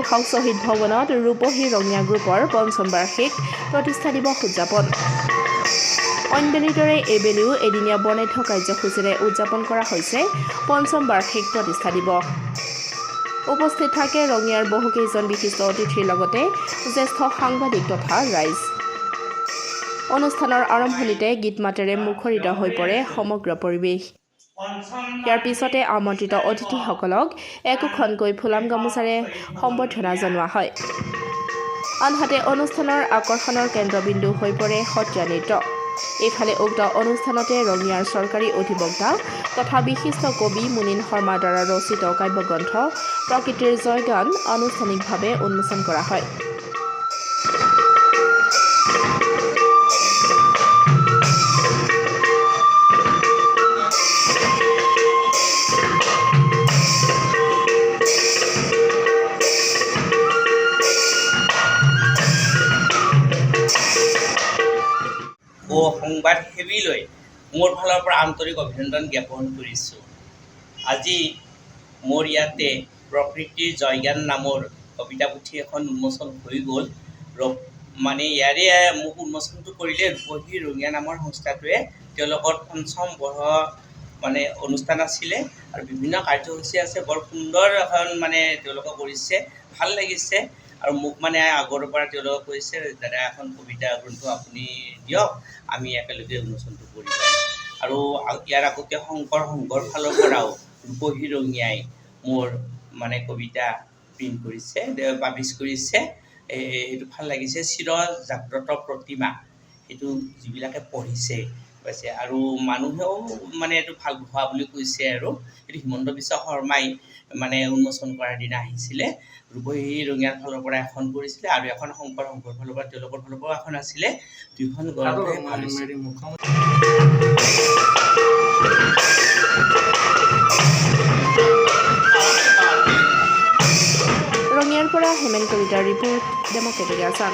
শীৰ্ষক শ্বহীদ ভৱনত ৰূপহী ৰঙিয়া গ্ৰুপৰ পঞ্চম বাৰ্ষিক প্ৰতিষ্ঠা দিৱস উদযাপন। অইনবেলিৰ দৰে এইবেলিও এদিনীয়া বৰ্ণাঢ্য কাৰ্যসূচীৰে উদযাপন কৰা হৈছে পঞ্চম বাৰ্ষিক প্ৰতিষ্ঠা দিৱস। উপস্থিত থাকে ৰঙিয়াৰ বহুকেইজন বিশিষ্ট অতিথিৰ লগতে জ্যেষ্ঠ সাংবাদিক তথা ৰাইজ। অনুষ্ঠানৰ আৰম্ভণিতে গীত মাতেৰে মুখৰিত হৈ পৰে সমগ্ৰ পৰিৱেশ। ইয়াৰ পিছতে আমন্ত্ৰিত অতিথিসকলক একোখনকৈ ফুলাম গামোচাৰে সম্বৰ্ধনা জনোৱা হয়। আনহাতে অনুষ্ঠানৰ আকৰ্ষণৰ কেন্দ্ৰবিন্দু হৈ পৰে সত্ৰীয়া নৃত্য। এইফালে উক্ত অনুষ্ঠানতে ৰঙিয়াৰ চৰকাৰী অধিবক্তা তথা বিশিষ্ট কবি মুনীন শৰ্মাৰ দ্বাৰা ৰচিত কাব্যগ্ৰন্থ প্ৰকৃতিৰ জয়গান আনুষ্ঠানিকভাৱে উন্মোচন কৰা হয়। সংবাদসেৱীলৈ মোৰ ফালৰ পৰা আন্তৰিক অভিনন্দন জ্ঞাপন কৰিছোঁ। আজি মোৰ ইয়াতে প্ৰকৃতিৰ জয়গান নামৰ কবিতা পুথি এখন উন্মোচন হৈ গ'ল। মানে ইয়াৰে মোক উন্মোচনটো কৰিলে ৰূপহী ৰঙিয়া নামৰ সংস্থাটোৱে। তেওঁলোকৰ পঞ্চম বৰ্ষ মানে অনুষ্ঠান আছিলে আৰু বিভিন্ন কাৰ্যসূচী আছে। বৰ সুন্দৰ এখন মানে তেওঁলোকে কৰিছে, ভাল লাগিছে। আৰু মোক মানে আগৰ পৰা তেওঁলোকে কৈছে, দাদা এখন কবিতা গ্ৰন্থ আপুনি দিয়ক, আমি একেলগে উন্মোচনটো কৰি যাম। আৰু ইয়াৰ আগতে শংকৰ সংঘৰ ফালৰ পৰাও ৰূপহী ৰঙিয়াই মোৰ মানে কবিতা প্ৰিণ্ট কৰিছে, পাব্লিছ কৰিছে। সেইটো ভাল লাগিছে। চিৰ জাগ্ৰত প্ৰতিমা, সেইটো যিবিলাকে পঢ়িছে কৈছে আৰু মানুহেও মানে এইটো ভাল হোৱা বুলি কৈছে। আৰু এইটো হিমন্ত বিশ্ব শৰ্মাই মানে উন্মোচন কৰাৰ দিনা আহিছিলে। ৰূপহী ৰঙিয়াৰ ফালৰ পৰা এখন কৰিছিলে আৰু এখন শংকৰ সংঘৰ ফালৰ পৰা তেওঁলোকৰ ফালৰ পৰা এখন আছিলে। দুইখন গ্ৰন্থই ভাল হৈছে। ৰঙিয়াৰ পৰা হেমেন কলিতাৰ ৰিপৰ্ট, ডেমক্ৰেটিক আছাম।